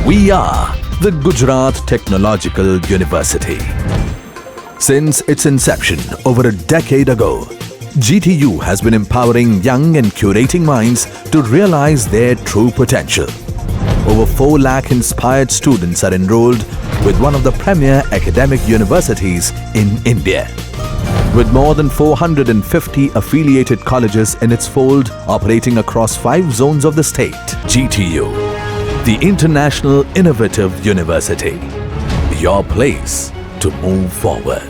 We are the Gujarat Technological University. Since its inception over a decade ago, GTU has been empowering young and curating minds to realize their true potential. Over 4 lakh inspired students are enrolled with one of the premier academic universities in India. With more than 450 affiliated colleges in its fold operating across 5 zones of the state, GTU, the International Innovative University, your place to move forward.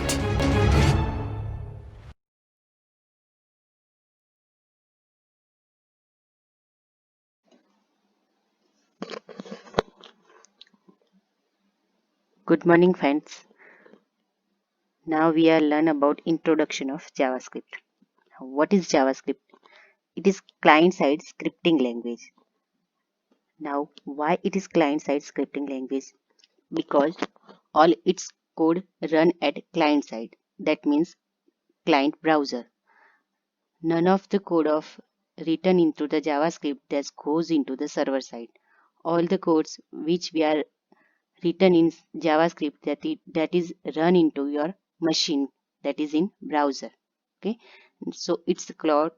Good morning, friends. Now we are learn about introduction of JavaScript. What is JavaScript? It is client-side scripting language. Now, why it is client-side scripting language? Because all its code run at client side. That means client browser. None of the code of written into the JavaScript that goes into the server side. All the codes which we are written in JavaScript that is run into your machine, that is in browser. Okay, so it's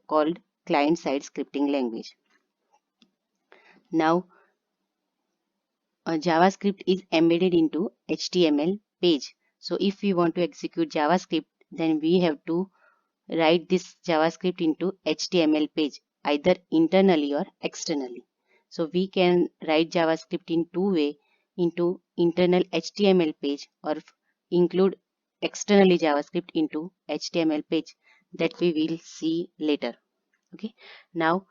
called client-side scripting language. Now, JavaScript is embedded into HTML page. So if we want to execute JavaScript, then we have to write this JavaScript into HTML page, either internally or externally. So we can write JavaScript in two ways, into internal HTML page or include externally JavaScript into HTML page, that we will see later. Okay. Now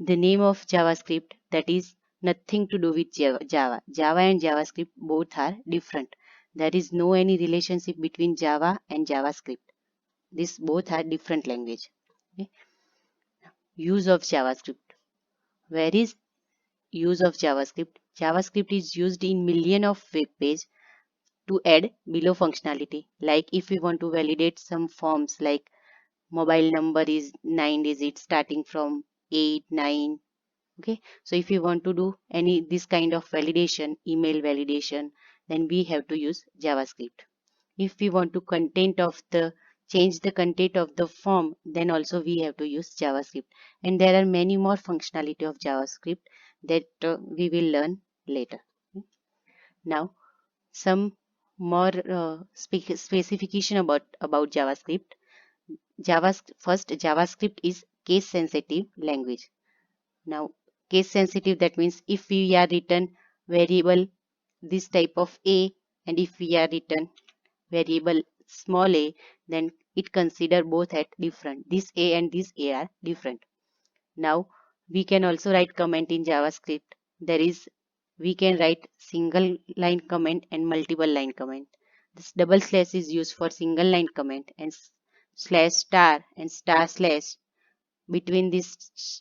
the name of JavaScript, that is nothing to do with Java. Java and JavaScript both are different. There is no any relationship between Java and JavaScript. These both are different language. Okay. Use of JavaScript. Where is use of JavaScript? JavaScript is used in million of web page to add below functionality. Like if we want to validate some forms like mobile number is 9 digits starting from 8, 9. Okay, so if you want to do any this kind of validation, email validation, then we have to use JavaScript. If we want to change the content of the form, then also we have to use JavaScript. And there are many more functionality of JavaScript that we will learn later. Now some more specification about JavaScript. First, JavaScript is case sensitive language. Now case sensitive, that means if we are written variable this type of a, and if we are written variable small a, then it consider both at different. This a and this a are different. Now we can also write comment in JavaScript. There is we can write single line comment and multiple line comment. This double slash is used for single line comment, and slash star and star slash, between this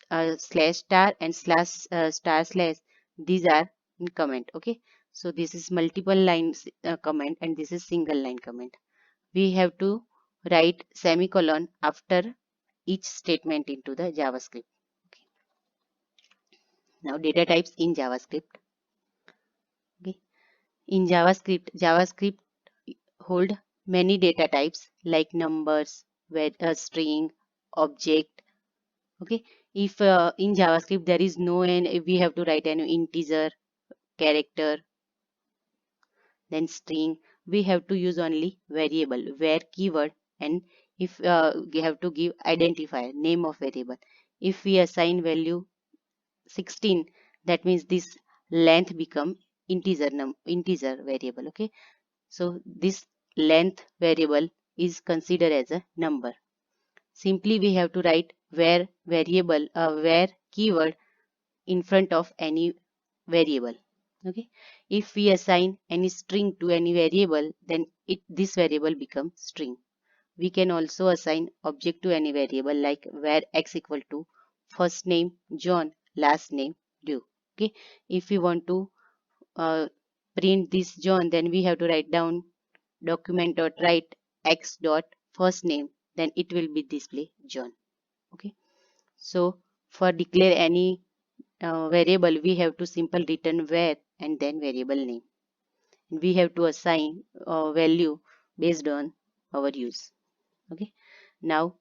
slash star and slash star slash, these are in comment. Okay, so this is multiple lines comment and this is single line comment. We have to write semicolon after each statement into the JavaScript. Okay. Now data types in JavaScript. Okay, in JavaScript hold many data types like numbers, string, object. Okay, if in JavaScript there is no n, if we have to write an integer, character, then string, we have to use only variable, where keyword, and if we have to give identifier, name of variable. If we assign value 16, that means this length become integer variable. Okay, so this length variable is considered as a number. Simply we have to write where variable, where keyword in front of any variable. Okay, if we assign any string to any variable, then this variable becomes string. We can also assign object to any variable, like where x equal to first name John, last name Dew. Okay, if we want to print this John, then we have to write down document dot write x dot first name, then it will be display John. Okay, so for declare any variable, we have to simple return where, and then variable name. We have to assign a value based on our use. Okay. Now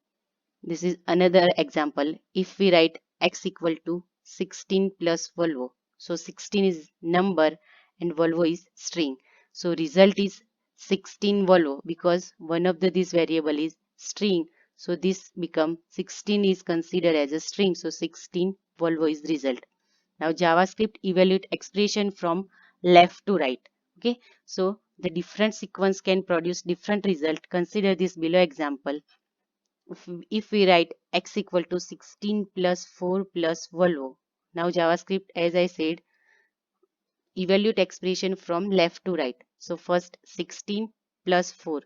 this is another example. If we write x equal to 16 plus Volvo, so 16 is number and Volvo is string. So result is 16 Volvo because one of this variable is string. So this become 16 is considered as a string. So 16 Volvo is result. Now JavaScript evaluate expression from left to right. Okay. So the different sequence can produce different result. Consider this below example. If we write x equal to 16 plus 4 plus Volvo. Now JavaScript, as I said, evaluate expression from left to right. So first 16 plus 4.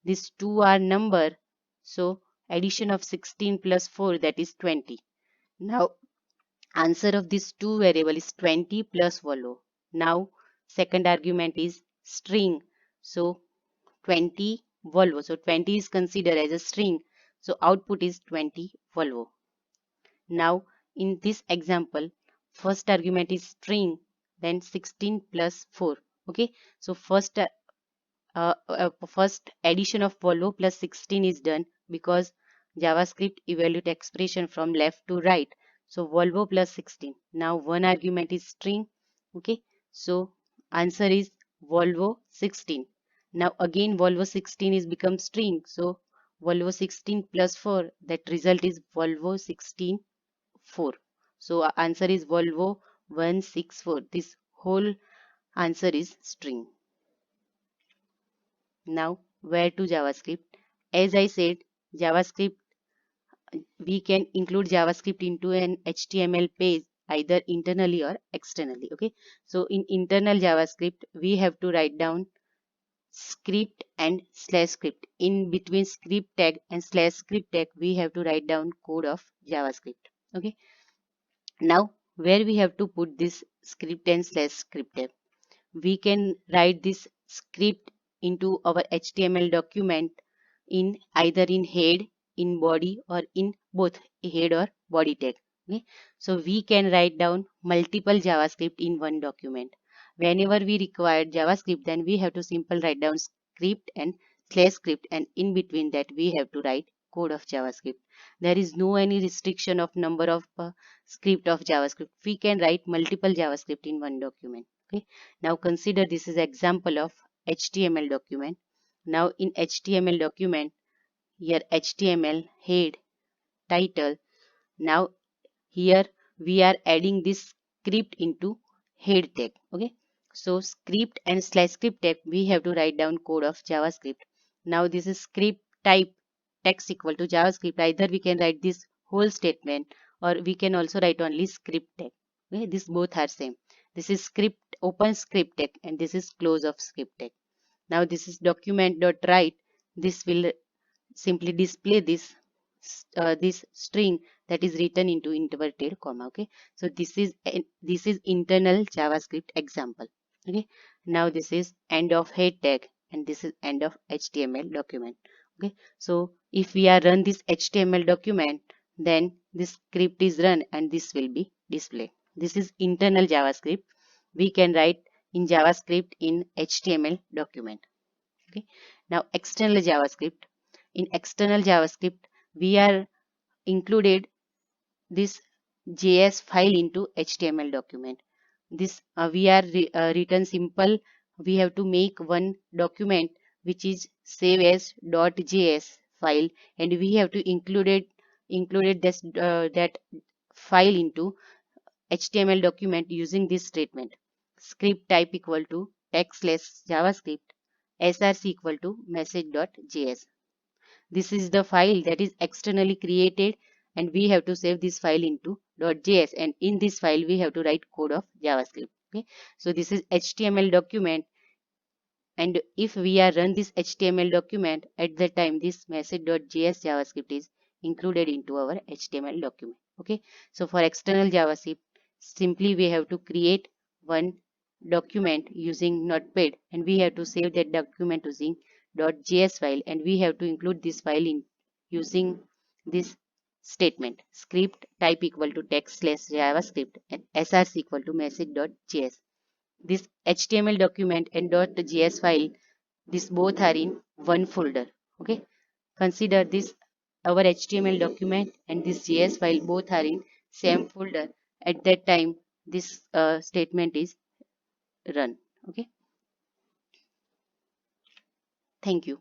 These two are number. So addition of 16 plus 4, that is 20. Now answer of these two variable is 20 plus Volvo. Now second argument is string. So 20 Volvo. So 20 is considered as a string. So output is 20 Volvo. Now in this example, first argument is string, then 16 plus 4. Okay. So first addition of Volvo plus 16 is done because JavaScript evaluate expression from left to right. So Volvo plus 16. Now one argument is string. Okay. So answer is Volvo 16. Now again Volvo 16 is become string. So Volvo 16 plus 4, that result is Volvo 16 4. So answer is Volvo 164. This whole answer is string. Now where to JavaScript? As I said, JavaScript, we can include JavaScript into an HTML page either internally or externally. Okay. So in internal JavaScript, we have to write down script and slash script. In between script tag and slash script tag, we have to write down code of JavaScript. Okay. Now where we have to put this script and slash script tag? We can write this script into our HTML document in either in head, in body, or in both head or body tag. Okay. So we can write down multiple JavaScript in one document. Whenever we require JavaScript, then we have to simple write down script and slash script, and in between that we have to write code of JavaScript. There is no any restriction of number of script of JavaScript. We can write multiple JavaScript in one document. Okay. Now consider this is example of HTML document. Now in HTML document, here HTML head, title. Now here we are adding this script into head tag. Okay. So script and slash script tag, we have to write down code of JavaScript. Now this is script type text equal to JavaScript. Either we can write this whole statement or we can also write only script tag. Okay. This both are same. This is script open script tag and this is close of script tag. Now this is document.write. This will simply display this string that is written into inverted comma. Okay. So this is internal JavaScript example. Okay. Now this is end of head tag and this is end of HTML document. Okay. So if we are run this HTML document, then this script is run and this will be displayed. This is internal JavaScript. We can write in JavaScript in HTML document. Okay. Now external JavaScript. In external JavaScript, we are included this JS file into HTML document. This we are written simple. We have to make one document which is save as .js file, and we have to included this that file into HTML document using this statement. Script type equal to text slash JavaScript src equal to message.js. This is the file that is externally created and we have to save this file into .js, and in this file we have to write code of JavaScript. Okay. So this is HTML document, and if we are run this HTML document, at the time this message.js JavaScript is included into our HTML document. Okay. So for external JavaScript, simply we have to create one document using Notepad and we have to save that document using .js file, and we have to include this file in using this statement script type equal to text slash JavaScript and src equal to message.js. this HTML document and .js file, this both are in one folder. Okay, consider this our HTML document and this JS file both are in same folder. At that time, this statement is run. Okay, thank you.